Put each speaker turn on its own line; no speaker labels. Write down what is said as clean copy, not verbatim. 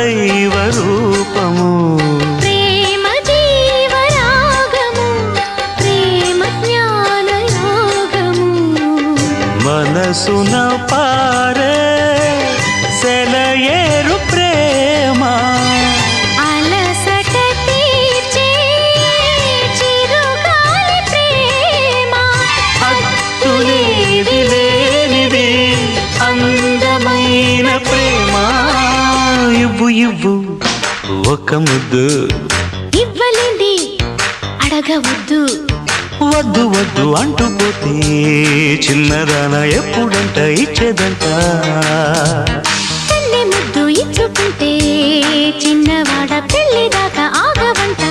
దైవ రూపము
ప్రేమ జీవరాగము ప్రేమ జ్ఞాన యోగము
మనసున పారే సెలయేరు ప్రేమ
అలసట తీర్చే చిరుగాలి ప్రేమ
హద్దులేది లేనిది అందమైన ప్రేమ ఇవ్వు ఇవ్వు ఒక ముద్దు
ఇవ్వలేండి అడగవద్దు
వద్దు వద్దు అంటూ పోతే చిన్నదాన ఎప్పుడంట ఇచ్చేదంట
కన్నె ముద్దు ఇచ్చుకుంటే చిన్నవాడ పెళ్లి దాకా ఆగవంట